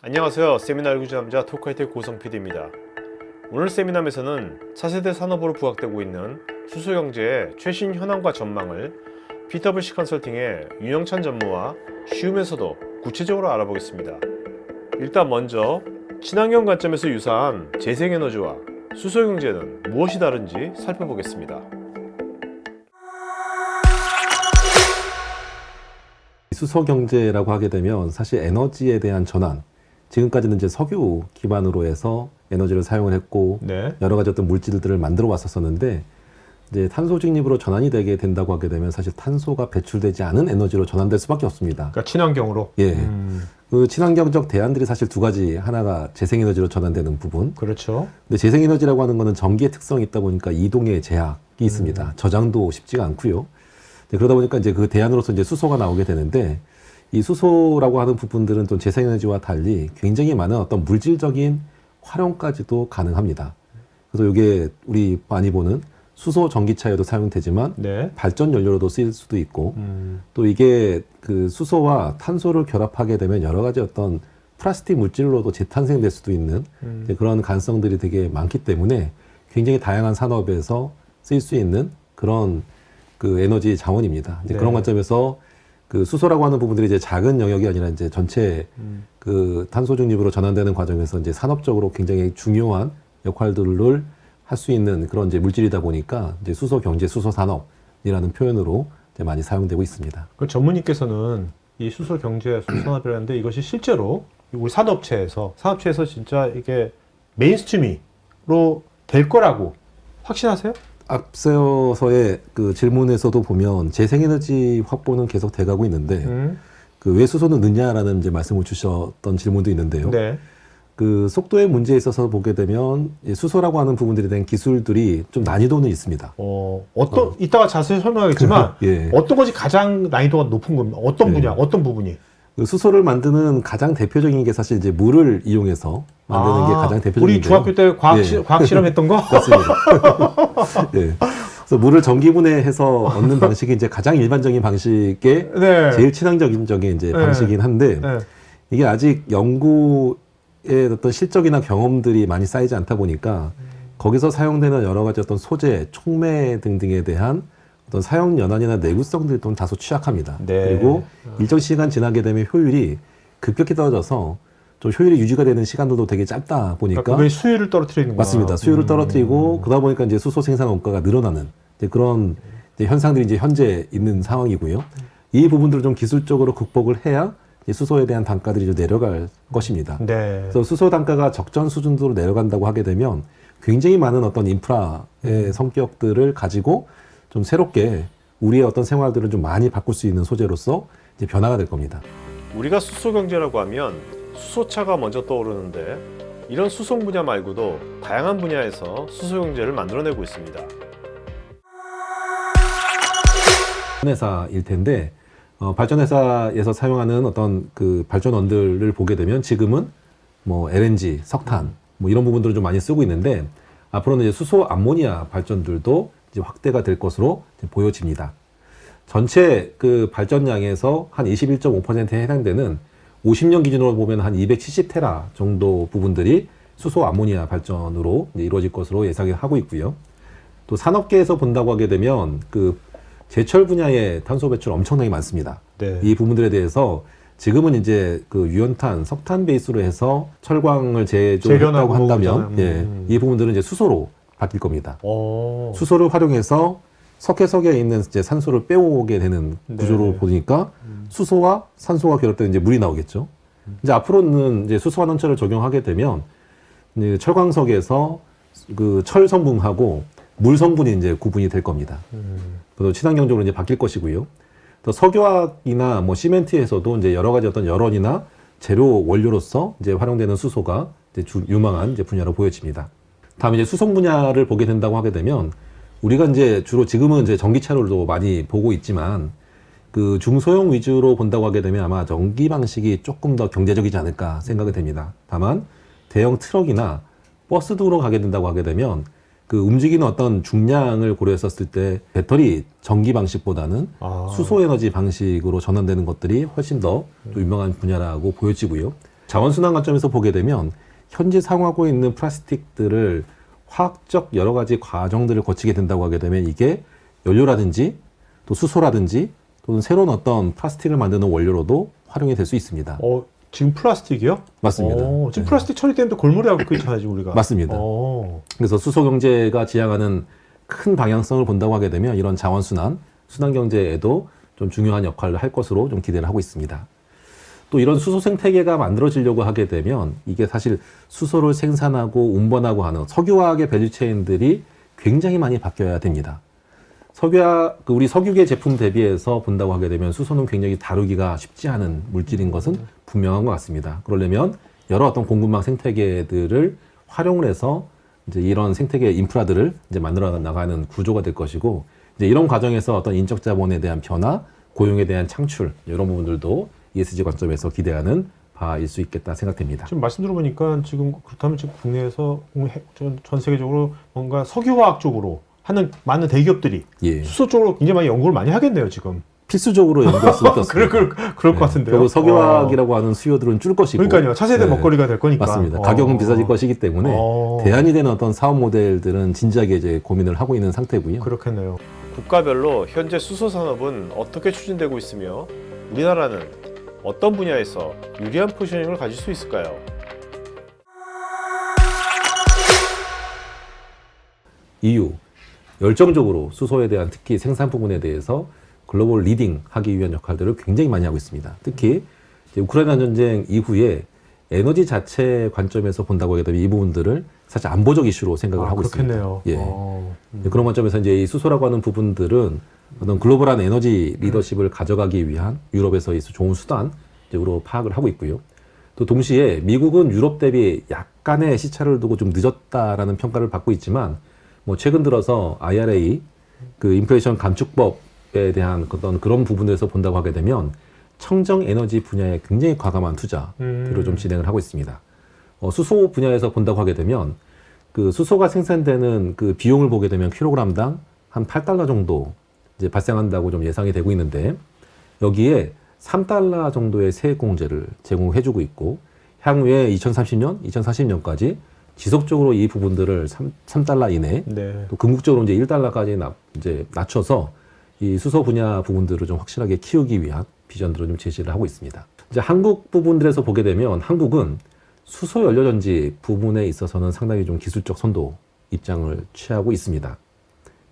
안녕하세요. 세미나 알고자 남자 토크하이텍 고성 PD입니다. 오늘 세미나에서는 차세대 산업으로 부각되고 있는 수소경제의 최신 현황과 전망을 PwC 컨설팅의 윤영찬 전무와 쉬우면서도 구체적으로 알아보겠습니다. 일단 먼저 친환경 관점에서 유사한 재생에너지와 수소경제는 무엇이 다른지 살펴보겠습니다. 수소 경제라고 하게 되면 사실 에너지에 대한 전환, 지금까지는 이제 석유 기반으로 해서 에너지를 사용을 했고 여러 가지 어떤 물질들을 만들어 왔었었는데 이제 탄소 중립으로 전환이 되게 된다고 하게 되면 사실 탄소가 배출되지 않은 에너지로 전환될 수밖에 없습니다. 그러니까 친환경으로. 예. 그 친환경적 대안들이 사실 두 가지, 하나가 재생에너지로 전환되는 부분. 그렇죠. 근데 재생에너지라고 하는 거는 전기의 특성이 있다 보니까 이동의 제약이 있습니다. 저장도 쉽지가 않고요. 그러다 보니까 이제 그 대안으로서 이제 수소가 나오게 되는데 이 수소라고 하는 부분들은 또 재생에너지와 달리 굉장히 많은 어떤 물질적인 활용까지도 가능합니다. 그래서 이게 우리 많이 보는 수소 전기차에도 사용되지만 발전 연료로도 쓰일 수도 있고 또 이게 그 수소와 탄소를 결합하게 되면 여러 가지 어떤 플라스틱 물질로도 재탄생될 수도 있는 그런 가능성들이 되게 많기 때문에 굉장히 다양한 산업에서 쓰일 수 있는 그런 그 에너지 자원입니다. 이제 그런 관점에서 그 수소라고 하는 부분들이 이제 작은 영역이 아니라 이제 전체 그 탄소 중립으로 전환되는 과정에서 이제 산업적으로 굉장히 중요한 역할들을 할 수 있는 그런 이제 물질이다 보니까 이제 수소 경제, 수소 산업이라는 표현으로 이제 많이 사용되고 있습니다. 그 전문의께서는 이 수소 경제, 수소 산업이라는데 이것이 실제로 우리 산업체에서 진짜 이게 메인스트림으로 될 거라고 확신하세요? 앞서서의 그 질문에서도 보면 재생에너지 확보는 계속 돼가고 있는데 그 왜 수소는 늦냐라는 이제 말씀을 주셨던 질문도 있는데요. 그 속도의 문제에 있어서 보게 되면 수소라고 하는 부분들에 대한 기술들이 좀 난이도는 있습니다. 이따가 자세히 설명하겠지만 어떤 것이 가장 난이도가 높은 겁니까? 어떤 분야, 어떤 부분이? 그 수소를 만드는 가장 대표적인 게 사실 이제 물을 이용해서 만드는 게 가장 대표적인데요. 우리 중학교 때 과학 실험했던 거? 맞습니다. 그래서 물을 전기분해해서 얻는 방식이 이제 가장 일반적인 방식의 제일 친환경적인 이제 방식이긴 한데 이게 아직 연구의 어떤 실적이나 경험들이 많이 쌓이지 않다 보니까 거기서 사용되는 여러 가지 어떤 소재, 촉매 등등에 대한 어떤 사용 연한이나 내구성들이 좀 다소 취약합니다. 그리고 일정 시간 지나게 되면 효율이 급격히 떨어져서 좀 효율이 유지가 되는 시간들도 되게 짧다 보니까 그게 수율을 떨어뜨리는 거야. 맞습니다. 수율을 떨어뜨리고 그러다 보니까 이제 수소 생산 원가가 늘어나는 이제 그런 이제 현상들이 이제 현재 있는 상황이고요. 이 부분들을 좀 기술적으로 극복을 해야 수소에 대한 단가들이 좀 내려갈 것입니다. 그래서 수소 단가가 적정 수준으로 내려간다고 하게 되면 굉장히 많은 어떤 인프라의 성격들을 가지고 좀 새롭게 우리의 어떤 생활들을 좀 많이 바꿀 수 있는 소재로서 이제 변화가 될 겁니다. 우리가 수소 경제라고 하면 수소차가 먼저 떠오르는데 이런 수송 분야 말고도 다양한 분야에서 수소 경제를 만들어내고 있습니다. 회사일 텐데 발전회사에서 사용하는 어떤 그 발전원들을 보게 되면 지금은 뭐 LNG, 석탄 뭐 이런 부분들을 좀 많이 쓰고 있는데 앞으로는 이제 수소 암모니아 발전들도 이제 확대가 될 것으로 보여집니다. 전체 그 발전량에서 한 21.5%에 해당되는 50년 기준으로 보면 한 270테라 정도 부분들이 수소 암모니아 발전으로 이루어질 것으로 예상을 하고 있고요. 또 산업계에서 본다고 하게 되면 그 제철 분야의 탄소 배출 엄청나게 많습니다. 이 부분들에 대해서 지금은 이제 그 유연탄, 석탄 베이스로 해서 철광을 제조했다고 한다면 이 부분들은 이제 수소로 바뀔 겁니다. 수소를 활용해서 석회석에 있는 이제 산소를 빼오게 되는 구조로 보니까 수소와 산소가 결합되는 이제 물이 나오겠죠. 이제 앞으로는 이제 수소환원철을 적용하게 되면 이제 철광석에서 그 철 성분하고 물 성분이 이제 구분이 될 겁니다. 그래서 친환경적으로 이제 바뀔 것이고요. 또 석유화학이나 뭐 시멘트에서도 이제 여러 가지 어떤 열원이나 재료 원료로서 이제 활용되는 수소가 이제 유망한 이제 분야로 보여집니다. 다음에 이제 수송 분야를 보게 된다고 하게 되면 우리가 이제 주로 지금은 이제 전기차로도 많이 보고 있지만 그 중소형 위주로 본다고 하게 되면 아마 전기 방식이 조금 더 경제적이지 않을까 생각이 됩니다. 다만 대형 트럭이나 버스 등으로 가게 된다고 하게 되면 그 움직이는 어떤 중량을 고려했었을 때 배터리 전기 방식보다는 수소 에너지 방식으로 전환되는 것들이 훨씬 더 유명한 분야라고 보여지고요. 자원순환 관점에서 보게 되면 현재 사용하고 있는 플라스틱들을 화학적 여러 가지 과정들을 거치게 된다고 하게 되면 이게 연료라든지 또 수소라든지 또는 새로운 어떤 플라스틱을 만드는 원료로도 활용이 될 수 있습니다. 지금 플라스틱이요? 맞습니다. 지금 플라스틱 처리되면 또 골몰이하고 그쳐야지 우리가. 맞습니다. 그래서 수소 경제가 지향하는 큰 방향성을 본다고 하게 되면 이런 자원순환, 순환 경제에도 좀 중요한 역할을 할 것으로 좀 기대를 하고 있습니다. 또 이런 수소 생태계가 만들어지려고 하게 되면 이게 사실 수소를 생산하고 운반하고 하는 석유화학의 밸류체인들이 굉장히 많이 바뀌어야 됩니다. 우리 석유계 제품 대비해서 본다고 하게 되면 수소는 굉장히 다루기가 쉽지 않은 물질인 것은 분명한 것 같습니다. 그러려면 여러 어떤 공급망 생태계들을 활용을 해서 이제 이런 생태계 인프라들을 이제 만들어 나가는 구조가 될 것이고, 이제 이런 과정에서 어떤 인적 자본에 대한 변화, 고용에 대한 창출, 이런 부분들도 ESG 관점에서 기대하는 바일 수 있겠다 생각됩니다. 지금 말씀 들어보니까 지금 그렇다면 지금 국내에서 전 세계적으로 뭔가 석유화학 쪽으로 하는 많은 대기업들이 예. 수소 쪽으로 굉장히 많이 연구를 많이 하겠네요, 지금. 필수적으로 연구할 수 있겠습니다. 그럴 것 같은데요. 그리고 석유화학이라고 하는 수요들은 줄 것이고. 그러니까요. 차세대 먹거리가 될 거니까. 맞습니다. 가격은 비싸질 것이기 때문에 대안이 되는 어떤 사업 모델들은 진지하게 이제 고민을 하고 있는 상태고요. 그렇겠네요. 국가별로 현재 수소 산업은 어떻게 추진되고 있으며 우리나라는 어떤 분야에서 유리한 포지셔닝을 가질 수 있을까요? EU 열정적으로 수소에 대한 특히 생산 부분에 대해서 글로벌 리딩 하기 위한 역할들을 굉장히 많이 하고 있습니다. 특히 이제 우크라이나 전쟁 이후에 에너지 자체 관점에서 본다고 하게 되면 이 부분들을 사실 안보적 이슈로 생각을 하고 그렇겠네요. 있습니다. 예. 그런 관점에서 이제 이 수소라고 하는 부분들은 어떤 글로벌한 에너지 리더십을 가져가기 위한 유럽에서의 좋은 수단으로 파악을 하고 있고요. 또 동시에 미국은 유럽 대비 약간의 시차를 두고 좀 늦었다라는 평가를 받고 있지만, 뭐 최근 들어서 IRA 그 인플레이션 감축법에 대한 어떤 그런 부분에서 본다고 하게 되면 청정 에너지 분야에 굉장히 과감한 투자로 좀 진행을 하고 있습니다. 수소 분야에서 본다고 하게 되면 그 수소가 생산되는 그 비용을 보게 되면 킬로그램당 한 8달러 정도 이제 발생한다고 좀 예상이 되고 있는데, 여기에 3달러 정도의 세액 공제를 제공해주고 있고, 향후에 2030년, 2040년까지 지속적으로 이 부분들을 3달러 이내, 또 궁극적으로 이제 1달러까지 이제 낮춰서 이 수소 분야 부분들을 좀 확실하게 키우기 위한 비전들을 좀 제시를 하고 있습니다. 이제 한국 부분들에서 보게 되면 한국은 수소 연료전지 부분에 있어서는 상당히 좀 기술적 선도 입장을 취하고 있습니다.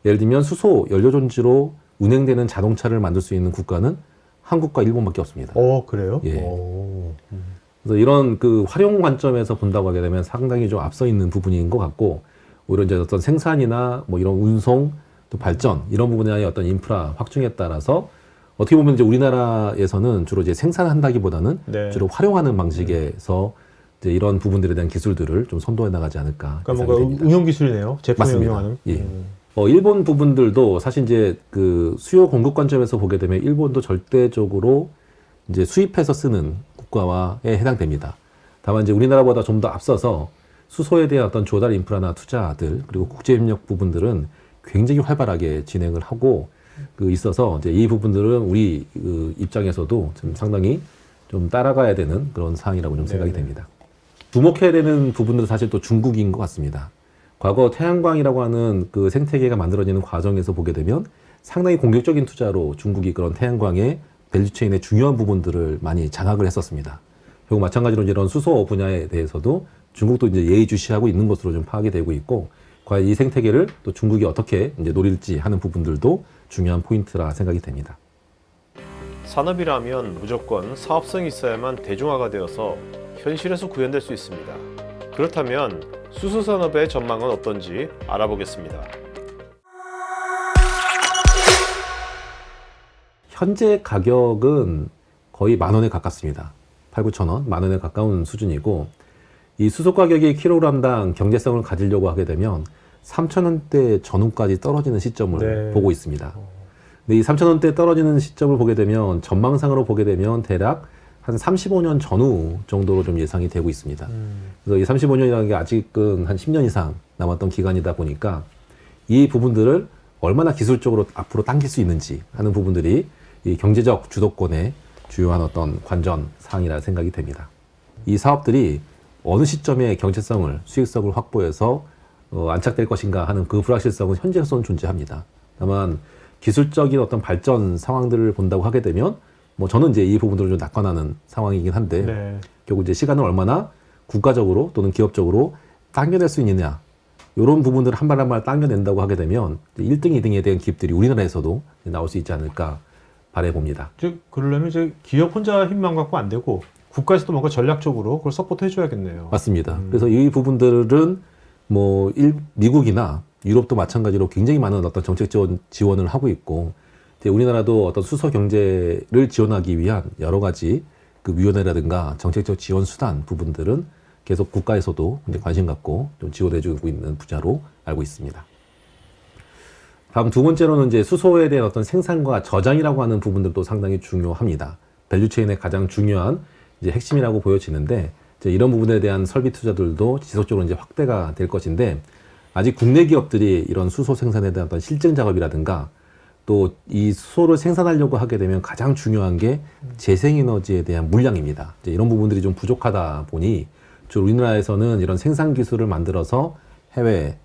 예를 들면 수소 연료전지로 운행되는 자동차를 만들 수 있는 국가는 한국과 일본밖에 없습니다. 그래요? 예. 그래서 이런 그 활용 관점에서 본다고 하게 되면 상당히 좀 앞서 있는 부분인 것 같고, 오히려 이제 어떤 생산이나 뭐 이런 운송 또 발전 이런 부분의 어떤 인프라 확충에 따라서 어떻게 보면 이제 우리나라에서는 주로 이제 생산한다기보다는 주로 활용하는 방식에서 이제 이런 부분들에 대한 기술들을 좀 선도해 나가지 않을까. 그러니까 뭔가 응용 기술이네요. 제품에 응용하는. 예. 일본 부분들도 사실 이제 그 수요 공급 관점에서 보게 되면 일본도 절대적으로 이제 수입해서 쓰는 국가와에 해당됩니다. 다만 이제 우리나라보다 좀 더 앞서서 수소에 대한 어떤 조달 인프라나 투자들 그리고 국제협력 부분들은 굉장히 활발하게 진행을 하고 있어서 이제 이 부분들은 우리 그 입장에서도 좀 상당히 좀 따라가야 되는 그런 사항이라고 좀 생각이 됩니다. 주목해야 되는 부분들은 사실 또 중국인 것 같습니다. 과거 태양광이라고 하는 그 생태계가 만들어지는 과정에서 보게 되면 상당히 공격적인 투자로 중국이 그런 태양광의 밸류체인의 중요한 부분들을 많이 장악을 했었습니다. 결국 마찬가지로 이런 수소 분야에 대해서도 중국도 이제 예의주시하고 있는 것으로 좀 파악이 되고 있고, 과연 이 생태계를 또 중국이 어떻게 이제 노릴지 하는 부분들도 중요한 포인트라 생각이 됩니다. 산업이라면 무조건 사업성이 있어야만 대중화가 되어서 현실에서 구현될 수 있습니다. 그렇다면 수소 산업의 전망은 어떤지 알아보겠습니다. 현재 가격은 거의 10,000원에 가깝습니다. 8,000~9,000원, 10,000원에 가까운 수준이고, 이 수소 가격이 킬로그램당 경제성을 가지려고 하게 되면 3,000원대 전후까지 떨어지는 시점을 보고 있습니다. 근데 이 3,000원대 떨어지는 시점을 보게 되면 전망상으로 보게 되면 대략 한 35년 전후 정도로 좀 예상이 되고 있습니다. 그래서 이 35년이라는 게 아직은 한 10년 이상 남았던 기간이다 보니까 이 부분들을 얼마나 기술적으로 앞으로 당길 수 있는지 하는 부분들이 이 경제적 주도권의 주요한 어떤 관전 사항이라 생각이 됩니다. 이 사업들이 어느 시점에 경제성을, 수익성을 확보해서 안착될 것인가 하는 그 불확실성은 현재로서는 존재합니다. 다만 기술적인 어떤 발전 상황들을 본다고 하게 되면 뭐 저는 이제 이 부분들을 좀 낙관하는 상황이긴 한데 네. 결국 이제 시간을 얼마나 국가적으로 또는 기업적으로 당겨낼 수 있느냐 이런 부분들을 한 발 한 발 당겨낸다고 하게 되면 1등, 2등에 대한 기업들이 우리나라에서도 나올 수 있지 않을까 바라봅니다. 즉 그러려면 이제 기업 혼자 힘만 갖고 안 되고 국가에서도 뭔가 전략적으로 그걸 서포트 해줘야겠네요. 맞습니다. 그래서 이 부분들은 뭐 미국이나 유럽도 마찬가지로 굉장히 많은 어떤 정책 지원을 하고 있고 우리나라도 어떤 수소 경제를 지원하기 위한 여러 가지 그 위원회라든가 정책적 지원 수단 부분들은 계속 국가에서도 이제 관심 갖고 좀 지원해주고 있는 분야로 알고 있습니다. 다음 두 번째로는 이제 수소에 대한 어떤 생산과 저장이라고 하는 부분들도 상당히 중요합니다. 밸류체인의 가장 중요한 이제 핵심이라고 보여지는데 이제 이런 부분에 대한 설비 투자들도 지속적으로 이제 확대가 될 것인데 아직 국내 기업들이 이런 수소 생산에 대한 어떤 실증 작업이라든가 또 이 수소를 생산하려고 하게 되면 가장 중요한 게 재생에너지에 대한 물량입니다. 이제 이런 부분들이 좀 부족하다 보니 주로 우리나라에서는 이런 생산 기술을 만들어서 해외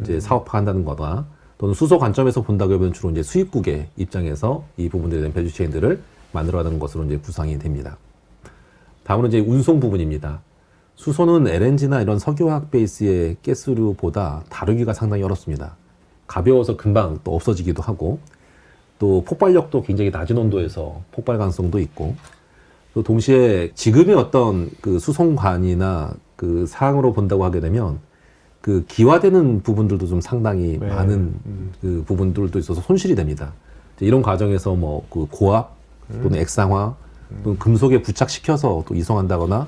이제 사업화한다는 거다. 또는 수소 관점에서 본다고 하면 주로 이제 수입국의 입장에서 이 부분들에 대한 밸류체인들을 만들어가는 것으로 이제 구상이 됩니다. 다음으로 이제 운송 부분입니다. 수소는 LNG나 이런 석유화학 베이스의 가스류보다 다루기가 상당히 어렵습니다. 가벼워서 금방 또 없어지기도 하고 또 폭발력도 굉장히 낮은 온도에서 폭발 가능성도 있고 또 동시에 지금의 어떤 그 수송관이나 그 사항으로 본다고 하게 되면 그 기화되는 부분들도 좀 상당히 네. 많은 그 부분들도 있어서 손실이 됩니다. 이런 과정에서 뭐 그 고압 또는 액상화 또는 금속에 부착시켜서 또 이송한다거나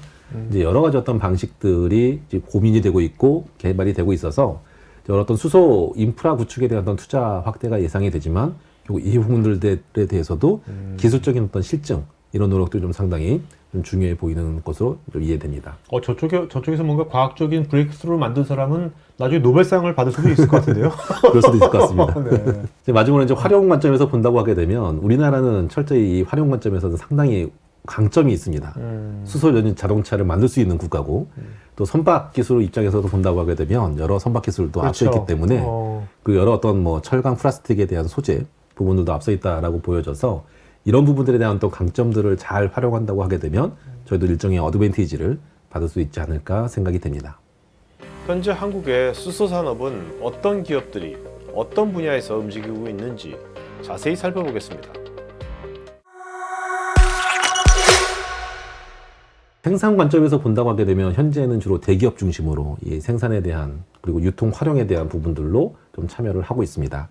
이제 여러 가지 어떤 방식들이 이제 고민이 되고 있고 개발이 되고 있어서 어떤 수소 인프라 구축에 대한 어떤 투자 확대가 예상이 되지만 결국 이 부분들에 대해서도 기술적인 어떤 실증 이런 노력도 좀 상당히 좀 중요해 보이는 것으로 좀 이해됩니다. 저쪽에서 뭔가 과학적인 브레이크스루를 만든 사람은 나중에 노벨상을 받을 수도 있을 것 같은데요. 그럴 수도 있을 것 같습니다. 네. 이제 마지막으로 이제 활용 관점에서 본다고 하게 되면 우리나라는 철저히 이 활용 관점에서는 상당히 강점이 있습니다. 수소 연료 자동차를 만들 수 있는 국가고 또 선박 기술 입장에서도 본다고 하게 되면 여러 선박 기술도 그렇죠. 앞서 있기 때문에 그 여러 어떤 뭐 철강 플라스틱에 대한 소재 부분들도 앞서 있다라고 보여져서 이런 부분들에 대한 또 강점들을 잘 활용한다고 하게 되면 저희도 일정의 어드밴티지를 받을 수 있지 않을까 생각이 됩니다. 현재 한국의 수소 산업은 어떤 기업들이 어떤 분야에서 움직이고 있는지 자세히 살펴보겠습니다. 생산 관점에서 본다고 하게 되면 현재는 주로 대기업 중심으로 이 생산에 대한 그리고 유통 활용에 대한 부분들로 좀 참여를 하고 있습니다.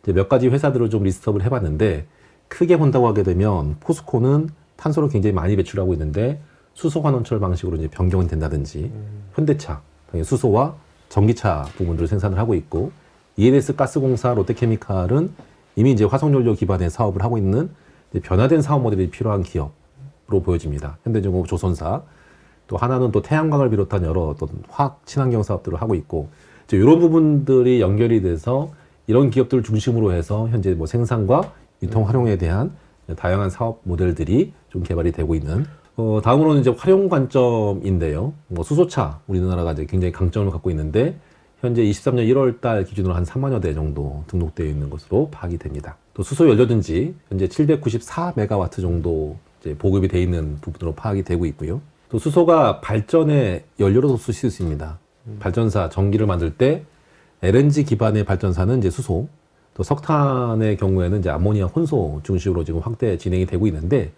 이제 몇 가지 회사들을 좀 리스트업을 해봤는데 크게 본다고 하게 되면 포스코는 탄소를 굉장히 많이 배출하고 있는데 수소 환원철 방식으로 이제 변경이 된다든지 현대차 당연히 수소와 전기차 부분들을 생산을 하고 있고 ENS 가스공사 롯데케미칼은 이미 이제 화석연료 기반의 사업을 하고 있는 이제 변화된 사업 모델이 필요한 기업으로 보여집니다. 현대중공업 조선사 또 하나는 또 태양광을 비롯한 여러 어떤 화학 친환경 사업들을 하고 있고 이제 이런 부분들이 연결이 돼서 이런 기업들을 중심으로 해서 현재 뭐 생산과 유통 활용에 대한 다양한 사업 모델들이 좀 개발이 되고 있는 다음으로는 이제 활용 관점인데요. 뭐 수소차 우리나라가 이제 굉장히 강점을 갖고 있는데 현재 23년 1월 달 기준으로 한 3만여 대 정도 등록되어 있는 것으로 파악이 됩니다. 또 수소 연료전지 현재 794메가와트 정도 이제 보급이 되어 있는 부분으로 파악이 되고 있고요. 또 수소가 발전의 연료로도 쓸 수 있습니다. 발전사 전기를 만들 때 LNG 기반의 발전사는 이제 수소, 또 석탄의 경우에는 이제 암모니아 혼소 중심으로 지금 확대 진행이 되고 있는데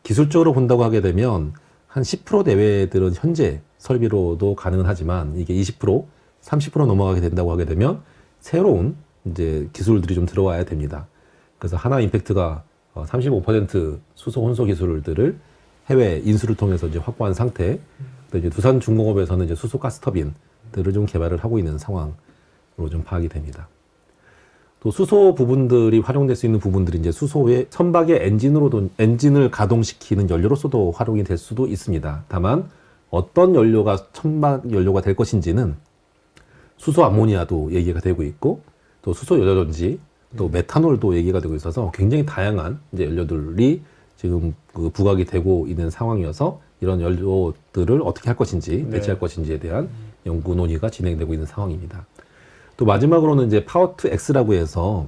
기술적으로 본다고 하게 되면 한 10% 내외들은 현재 설비로도 가능은 하지만 이게 20%, 30% 넘어가게 된다고 하게 되면 새로운 이제 기술들이 좀 들어와야 됩니다. 그래서 하나 임팩트가 35% 수소 혼소 기술들을 해외 인수를 통해서 이제 확보한 상태. 또 이제 두산중공업에서는 이제 수소 가스 터빈들을 좀 개발을 하고 있는 상황으로 좀 파악이 됩니다. 또 수소 부분들이 활용될 수 있는 부분들이 이제 수소의 선박의 엔진을 가동시키는 연료로서도 활용이 될 수도 있습니다. 다만 어떤 연료가 선박 연료가 될 것인지는 수소 암모니아도 얘기가 되고 있고 또 수소 연료전지 또 메탄올도 얘기가 되고 있어서 굉장히 다양한 이제 연료들이 지금 그 부각이 되고 있는 상황이어서 이런 연료들을 어떻게 할 것인지, 네. 배치할 것인지에 대한 연구 논의가 진행되고 있는 상황입니다. 또 마지막으로는 이제 파워 투 X라고 해서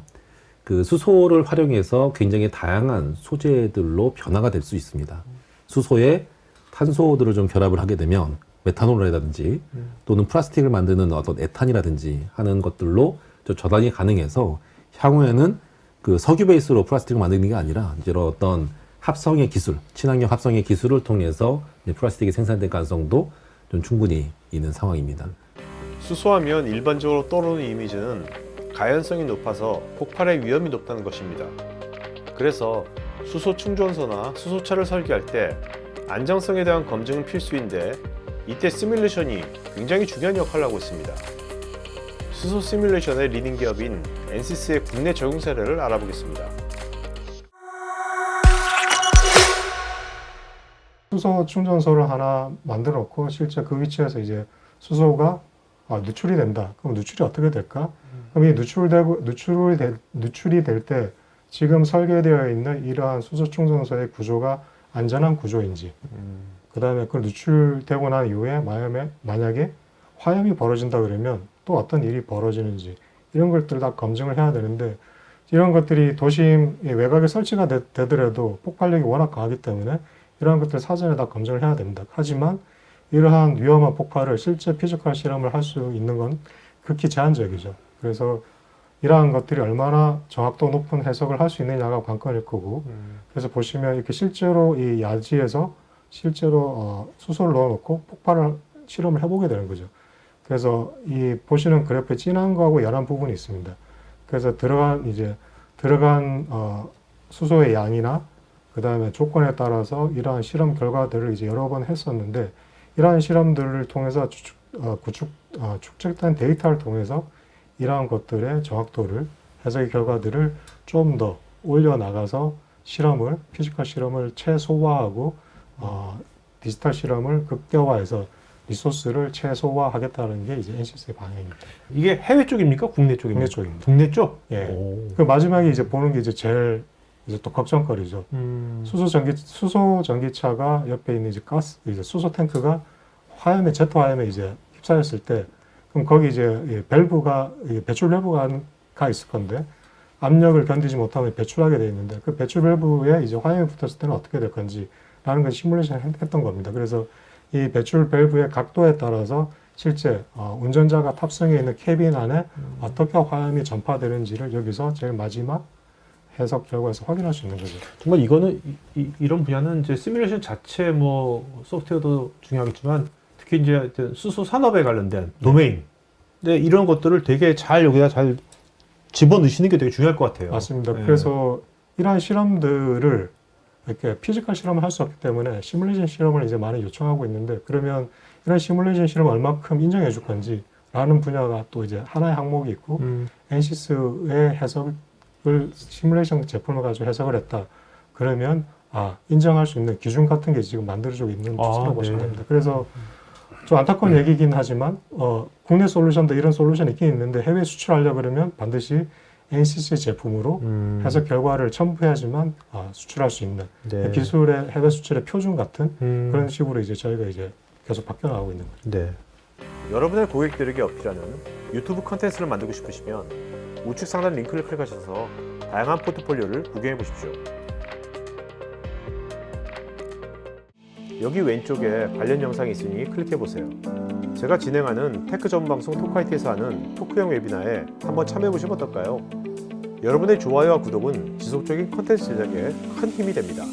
그 수소를 활용해서 굉장히 다양한 소재들로 변화가 될 수 있습니다. 수소에 탄소들을 좀 결합을 하게 되면 메탄올이라든지 또는 플라스틱을 만드는 어떤 에탄이라든지 하는 것들로 저단이 가능해서 향후에는 그 석유 베이스로 플라스틱을 만드는 게 아니라 이제 이런 어떤 합성의 기술, 친환경 합성의 기술을 통해서 이제 플라스틱이 생산될 가능성도 좀 충분히 있는 상황입니다. 수소하면 일반적으로 떠오르는 이미지는 가연성이 높아서 폭발의 위험이 높다는 것입니다. 그래서 수소 충전소나 수소차를 설계할 때 안정성에 대한 검증은 필수인데 이때 시뮬레이션이 굉장히 중요한 역할을 하고 있습니다. 수소 시뮬레이션의 리딩 기업인 엔시스의 국내 적용 사례를 알아보겠습니다. 수소 충전소를 하나 만들어 놓고 실제 그 위치에서 이제 수소가 누출이 된다. 그럼 누출이 어떻게 될까? 그럼 이 누출이 될 때 지금 설계되어 있는 이러한 수소 충전소의 구조가 안전한 구조인지, 그 다음에 그 누출되고 난 이후에 만약에 화염이 벌어진다 그러면 또 어떤 일이 벌어지는지 이런 것들 다 검증을 해야 되는데, 이런 것들이 도심 외곽에 설치가 되더라도 폭발력이 워낙 강하기 때문에 이러한 것들 사전에 다 검증을 해야 됩니다. 하지만 이러한 위험한 폭발을 실제 피지컬 실험을 할 수 있는 건 극히 제한적이죠. 그래서 이러한 것들이 얼마나 정확도 높은 해석을 할 수 있느냐가 관건일 거고, 그래서 보시면 이렇게 실제로 이 야지에서 실제로 수소를 넣어놓고 폭발을 실험을 해보게 되는 거죠. 그래서 이 보시는 그래프에 진한 거하고 연한 부분이 있습니다. 그래서 들어간 수소의 양이나 그 다음에 조건에 따라서 이러한 실험 결과들을 이제 여러 번 했었는데, 이러한 실험들을 통해서 축적된 데이터를 통해서 이러한 것들의 정확도를, 해석의 결과들을 좀 더 올려나가서 피지컬 실험을 최소화하고 디지털 실험을 극대화해서 리소스를 최소화하겠다는 게 이제 NCS의 방향입니다. 이게 해외 쪽입니까? 국내 쪽입니까? 국내 쪽입니다. 국내 쪽? 예. 오. 그 마지막에 이제 보는 게 이제 제일 이제 또 걱정거리죠. 수소 전기차가 옆에 있는 이제 수소 탱크가 제트 화염에 이제 휩싸였을 때, 그럼 거기 이제 배출 밸브가 있을 건데, 압력을 견디지 못하면 배출하게 돼 있는데, 그 배출 밸브에 이제 화염이 붙었을 때는 어떻게 될 건지 라는 걸 시뮬레이션 했던 겁니다. 그래서 이 배출 밸브의 각도에 따라서 실제 운전자가 탑승해 있는 캐빈 안에 어떻게 화염이 전파되는지를 여기서 제일 마지막 해석 결과에서 확인할 수 있는 거죠. 정말 이거는 이런 분야는 이제 시뮬레이션 자체 뭐 소프트웨어도 중요하겠지만 특히 이제 수소 산업에 관련된 도메인, 근데 이런 것들을 되게 잘 여기다 잘 집어넣으시는 게 되게 중요할 것 같아요. 맞습니다. 네. 그래서 이러한 실험들을 이렇게 피지컬 실험을 할 수 없기 때문에 시뮬레이션 실험을 이제 많이 요청하고 있는데, 그러면 이런 시뮬레이션 실험을 얼마큼 인정해 줄 건지 라는 분야가 또 이제 하나의 항목이 있고, 엔시스의 해석을 시뮬레이션 제품을 가지고 해석을 했다. 그러면 인정할 수 있는 기준 같은 게 지금 만들어지고 있는 추세라고 보시면 됩니다. 그래서 좀 안타까운 얘기긴 하지만 국내 솔루션도 이런 솔루션이 있긴 있는데, 해외 수출하려고 그러면 반드시 NCC 제품으로 해석 결과를 첨부해야지만 수출할 수 있는 네. 기술의 해외 수출의 표준 같은 그런 식으로 이제 저희가 이제 계속 바뀌어나가고 있는 거죠. 네. 여러분의 고객들에게 어필하는 유튜브 컨텐츠를 만들고 싶으시면 우측 상단 링크를 클릭하셔서 다양한 포트폴리오를 구경해 보십시오. 여기 왼쪽에 관련 영상이 있으니 클릭해 보세요. 제가 진행하는 테크 전문 방송 토크IT에서 하는 토크형 웨비나에 한번 참여해 보시면 어떨까요? 여러분의 좋아요와 구독은 지속적인 컨텐츠 제작에 큰 힘이 됩니다.